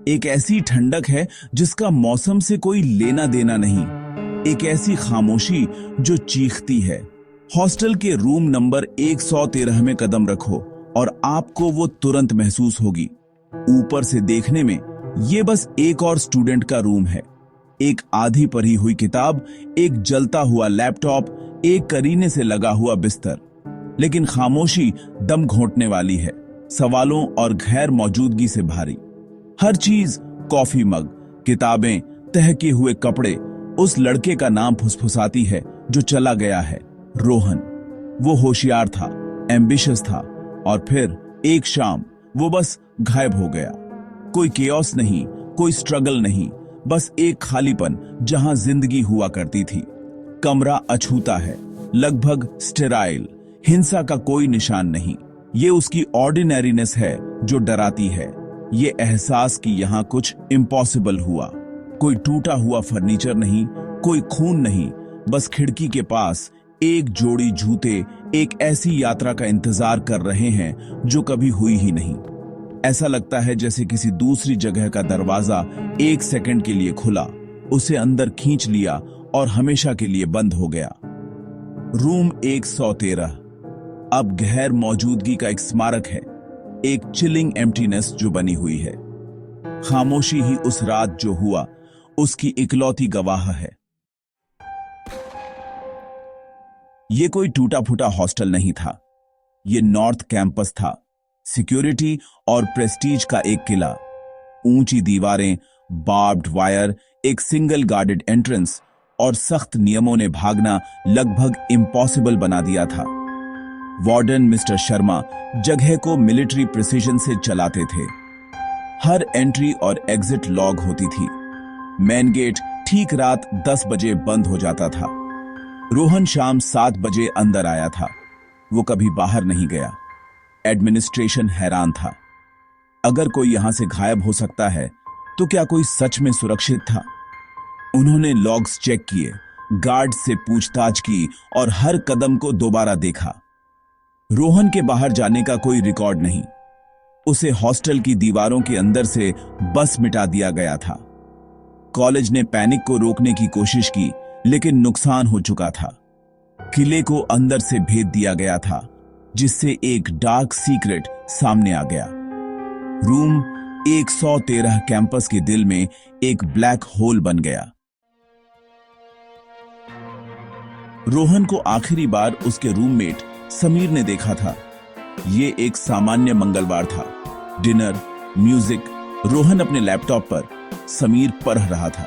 एक ऐसी ठंडक है जिसका मौसम से कोई लेना देना नहीं। एक ऐसी खामोशी जो चीखती है। हॉस्टल के रूम नंबर 113 में कदम रखो और आपको वो तुरंत महसूस होगी। ऊपर से देखने में ये बस एक और स्टूडेंट का रूम है। एक आधी पढ़ी हुई किताब, एक जलता हुआ लैपटॉप, एक करीने से लगा हुआ बिस्तर। लेकिन खामोशी दम घोंटने वाली है, सवालों और गैर मौजूदगी से भारी। हर चीज, कॉफी मग, किताबें, तहके हुए कपड़े, उस लड़के का नाम फुसफुसाती है जो चला गया है, रोहन। वो होशियार था, एम्बिशियस था, और फिर एक शाम वो बस गायब हो गया। कोई केओस नहीं, कोई स्ट्रगल नहीं, बस एक खालीपन जहां जिंदगी हुआ करती थी। कमरा अछूता है, लगभग स्टेराइल, हिंसा का कोई निशान नहीं। ये उसकी ऑर्डिनरीनेस है जो डराती है। ये एहसास कि यहां कुछ इम्पॉसिबल हुआ। कोई टूटा हुआ फर्नीचर नहीं, कोई खून नहीं, बस खिड़की के पास एक जोड़ी जूते एक ऐसी यात्रा का इंतजार कर रहे हैं जो कभी हुई ही नहीं। ऐसा लगता है जैसे किसी दूसरी जगह का दरवाजा एक सेकंड के लिए खुला, उसे अंदर खींच लिया और हमेशा के लिए बंद हो गया। रूम 113 अब गैर मौजूदगी का एक स्मारक है, एक चिलिंग एम्प्टीनेस जो बनी हुई है। खामोशी ही उस रात जो हुआ उसकी इकलौती गवाह है। ये कोई टूटा फूटा हॉस्टल नहीं था, ये नॉर्थ कैंपस था। सिक्योरिटी और प्रेस्टीज का एक किला, ऊंची दीवारें, बार्ब्ड वायर, एक सिंगल गार्डेड एंट्रेंस और सख्त नियमों ने भागना लगभग इम्पॉसिबल बना दिया था। वार्डन मिस्टर शर्मा जगह को मिलिट्री प्रिसीजन से चलाते थे। हर एंट्री और एग्जिट लॉग होती थी। मेन गेट ठीक रात 10 बजे बंद हो जाता था। रोहन शाम 7 बजे अंदर आया था। वो कभी बाहर नहीं गया। एडमिनिस्ट्रेशन हैरान था। अगर कोई यहां से गायब हो सकता है तो क्या कोई सच में सुरक्षित था? उन्होंने लॉग्स चेक किए, गार्ड से पूछताछ की और हर कदम को दोबारा देखा। रोहन के बाहर जाने का कोई रिकॉर्ड नहीं। उसे हॉस्टल की दीवारों के अंदर से बस मिटा दिया गया था। कॉलेज ने पैनिक को रोकने की कोशिश की, लेकिन नुकसान हो चुका था। किले को अंदर से भेद दिया गया था, जिससे एक डार्क सीक्रेट सामने आ गया। रूम 113 कैंपस के दिल में एक ब्लैक होल बन गया। रोहन को आखिरी बार उसके रूममेट समीर ने देखा था। यह एक सामान्य मंगलवार था। डिनर, म्यूजिक, रोहन अपने लैपटॉप पर, समीर पढ़ रहा था।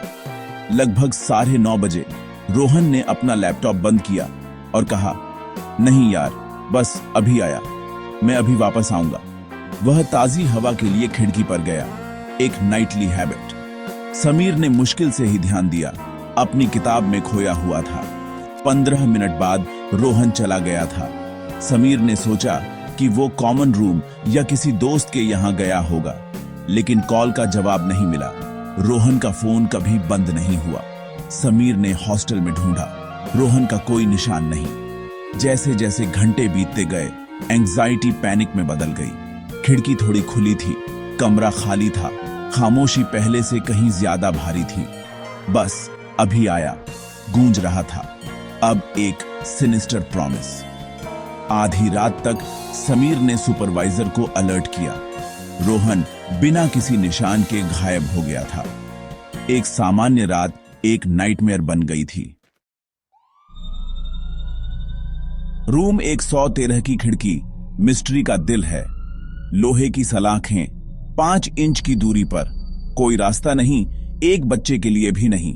लगभग 9:30 बजे रोहन ने अपना लैपटॉप बंद किया और कहा, नहीं यार, बस अभी आया, मैं अभी वापस आऊंगा। वह ताजी हवा के लिए खिड़की पर गया, एक नाइटली हैबिट। समीर ने मुश्किल से ही ध्यान दिया, अपनी किताब में खोया हुआ था। 15 मिनट बाद रोहन चला गया था। समीर ने सोचा कि वो कॉमन रूम या किसी दोस्त के यहां गया होगा, लेकिन कॉल का जवाब नहीं मिला। रोहन का फोन कभी बंद नहीं हुआ। समीर ने हॉस्टल में ढूंढा, रोहन का कोई निशान नहीं। जैसे जैसे घंटे बीतते गए, एंग्जाइटी पैनिक में बदल गई। खिड़की थोड़ी खुली थी, कमरा खाली था, खामोशी पहले से कहीं ज्यादा भारी थी। बस अभी आया गूंज रहा था, अब एक सिनिस्टर प्रॉमिस। आधी रात तक समीर ने सुपरवाइजर को अलर्ट किया। रोहन बिना किसी निशान के गायब हो गया था। एक सामान्य रात एक नाइटमेयर बन गई थी। रूम 113 की खिड़की मिस्ट्री का दिल है। लोहे की सलाखें, 5 इंच की दूरी पर, कोई रास्ता नहीं, एक बच्चे के लिए भी नहीं।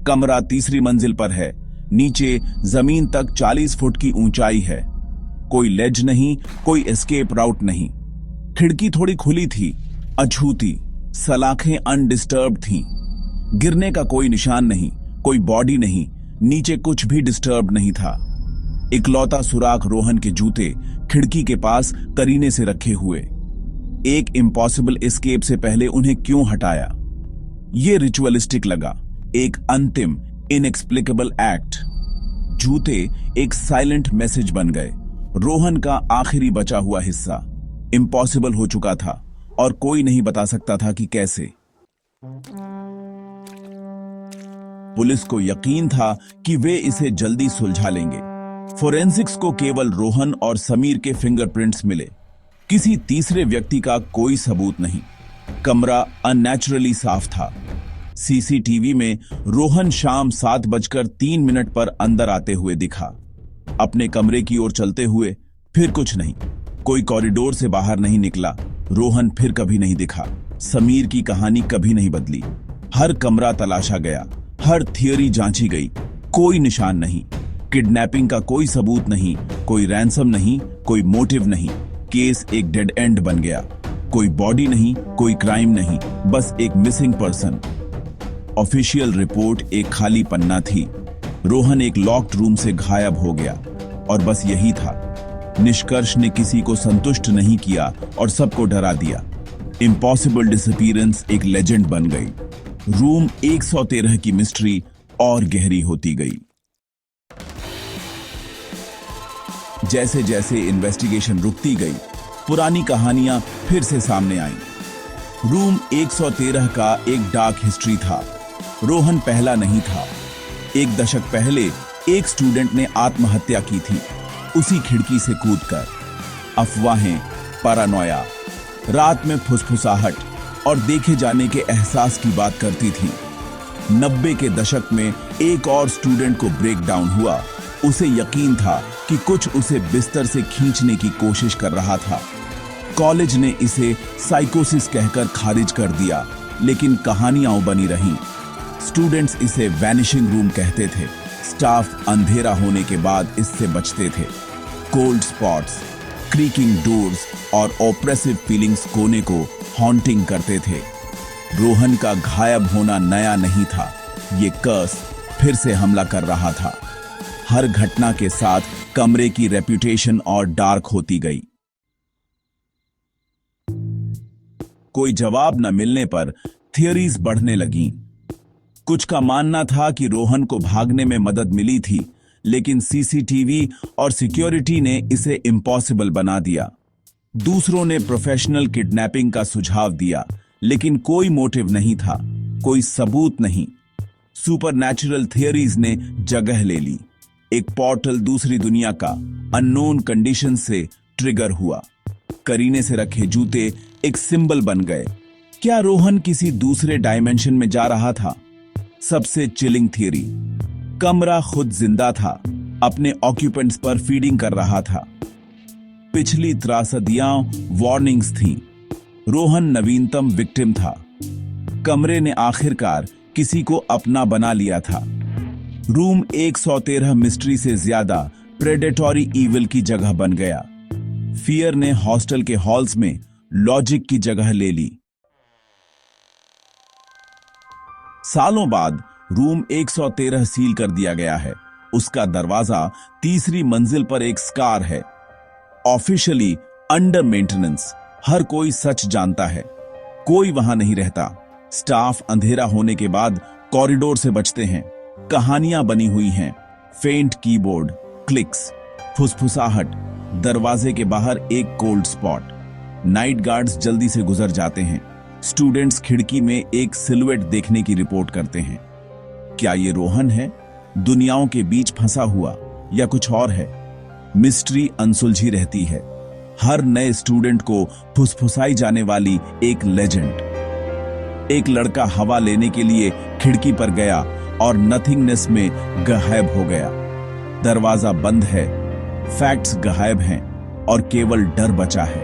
कमरा तीसरी मंजिल पर है, नीचे जमीन तक 40 फुट की ऊंचाई है। कोई लेज नहीं, कोई एस्केप राउट नहीं। खिड़की थोड़ी खुली थी, अछूती, सलाखें अनडिस्टर्ब्ड थीं। गिरने का कोई निशान नहीं, कोई बॉडी नहीं, नीचे कुछ भी डिस्टर्ब नहीं था। इकलौता सुराख रोहन के जूते खिड़की के पास करीने से रखे हुए। एक इम्पॉसिबल एस्केप से पहले उन्हें क्यों हटाया? ये रिचुअलिस्टिक लगा, एक अंतिम इनएक्सप्लिकेबल एक्ट। जूते एक साइलेंट मैसेज बन गए। रोहन का आखिरी बचा हुआ हिस्सा इम्पॉसिबल हो चुका था और कोई नहीं बता सकता था कि कैसे। पुलिस को यकीन था कि वे इसे जल्दी सुलझा लेंगे। फोरेंसिक्स को केवल रोहन और समीर के फिंगरप्रिंट्स मिले, किसी तीसरे व्यक्ति का कोई सबूत नहीं। कमरा अननेचुरली साफ था। सीसीटीवी में रोहन शाम 7:03 पर अंदर आते हुए दिखा, अपने कमरे की ओर चलते हुए। फिर कुछ नहीं, कोई कॉरिडोर से बाहर नहीं निकला। रोहन फिर कभी नहीं दिखा। समीर की कहानी कभी नहीं बदली। हर कमरा तलाशा गया, हर थियरी जांची गई, कोई निशान नहीं। किडनैपिंग का कोई सबूत नहीं, कोई रैंसम नहीं, कोई मोटिव नहीं। केस एक डेड एंड बन गया। कोई बॉडी नहीं, कोई क्राइम नहीं, बस एक मिसिंग पर्सन। ऑफिशियल रिपोर्ट एक खाली पन्ना थी। रोहन एक लॉक्ड रूम से गायब हो गया, और बस यही था। निष्कर्ष ने किसी को संतुष्ट नहीं किया और सबको डरा दिया। इम्पॉसिबल डिसअपीयरेंस एक लेजेंड बन गई। रूम 113 की मिस्ट्री और गहरी होती गई। जैसे जैसे इन्वेस्टिगेशन रुकती गई, पुरानी कहानियां फिर से सामने आईं। रूम 113 का एक डार्क हिस्ट्री था। रोहन पहला नहीं था। एक दशक पहले एक स्टूडेंट ने आत्महत्या की थी, उसी खिड़की से कूदकर। अफवाहें, पैरानोया, रात में फुसफुसाहट और देखे जाने के एहसास की बात करती थी। 90 के दशक में एक और स्टूडेंट को ब्रेकडाउन हुआ। उसे यकीन था कि कुछ उसे बिस्तर से खींचने की कोशिश कर रहा था। कॉलेज ने इसे साइकोसिस कहकर खारिज कर दिया, लेकिन कहानियां बनी रहीं। स्टूडेंट्स इसे वैनिशिंग रूम कहते थे। स्टाफ अंधेरा होने के बाद इससे बचते थे। कोल्ड स्पॉट्स, क्रीकिंग डोर्स और ऑप्रेसिव फीलिंग्स कोने को हॉन्टिंग करते थे। रोहन का गायब होना नया नहीं था। ये कर्स फिर से हमला कर रहा था। हर घटना के साथ कमरे की रेपुटेशन और डार्क होती गई। कोई जवाब न मिलने पर थियरीज बढ़ने लगीं। कुछ का मानना था कि रोहन को भागने में मदद मिली थी, लेकिन सीसीटीवी और सिक्योरिटी ने इसे इम्पॉसिबल बना दिया। दूसरों ने प्रोफेशनल किडनैपिंग का सुझाव दिया, लेकिन कोई मोटिव नहीं था, कोई सबूत नहीं। सुपरनैचुरल थियरीज ने जगह ले ली। एक पोर्टल दूसरी दुनिया का अननोन कंडीशन से ट्रिगर हुआ। करीने से रखे जूते एक सिंबल बन गए। क्या रोहन किसी दूसरे डायमेंशन में जा रहा था? सबसे चिलिंग थियरी, कमरा खुद जिंदा था, अपने ऑक्यूपेंट्स पर फीडिंग कर रहा था। पिछली त्रासदियां वार्निंग्स थीं। रोहन नवीनतम विक्टिम था। कमरे ने आखिरकार किसी को अपना बना लिया था। रूम 113 मिस्ट्री से ज्यादा प्रेडेटोरी ईविल की जगह बन गया। फियर ने हॉस्टल के हॉल्स में लॉजिक की जगह ले ली। सालों बाद रूम 113 सील कर दिया गया है। उसका दरवाजा तीसरी मंजिल पर एक स्कार है। Officially under maintenance. हर कोई सच जानता है, कोई वहां नहीं रहता। स्टाफ अंधेरा होने के बाद कॉरिडोर से बचते हैं। कहानियां बनी हुई हैं। फेंट कीबोर्ड, क्लिक्स, फुसफुसाहट, दरवाजे के बाहर एक कोल्ड स्पॉट। नाइट गार्ड्स जल्दी से गुजर जाते हैं। स्टूडेंट्स खिड़की में एक सिलुएट देखने की रिपोर्ट करते हैं। क्या ये रोहन है, दुनियाओं के बीच फंसा हुआ, या कुछ और है? मिस्ट्री अनसुलझी रहती है। हर नए स्टूडेंट को फुसफुसाई जाने वाली एक लेजेंड। एक लड़का हवा लेने के लिए खिड़की पर गया और नथिंगनेस में गायब हो गया। दरवाजा बंद है, फैक्ट्स गायब हैं और केवल डर बचा है।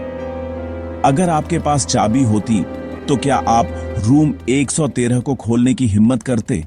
अगर आपके पास चाबी होती तो क्या आप रूम 113 को खोलने की हिम्मत करते?